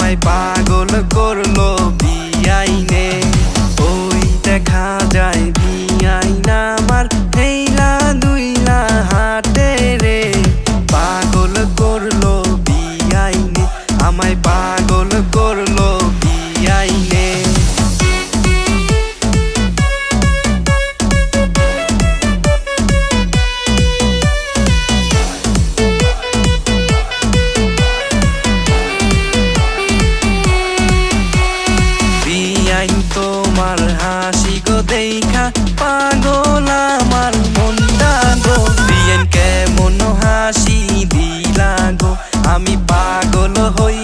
আমায় পাগল করলো বিআইনে। ওই দেখা যায় বিআইনা আমার হেইলা দুইলা হাতে রে। পাগল করলো বিআইনে, আমায় পাগল করলো বিআইনে। তোমার হাসি গো দেখা পাগল আমার মনটা গো। বিআইন কেমন হাসি দিলা গো, আমি পাগল হই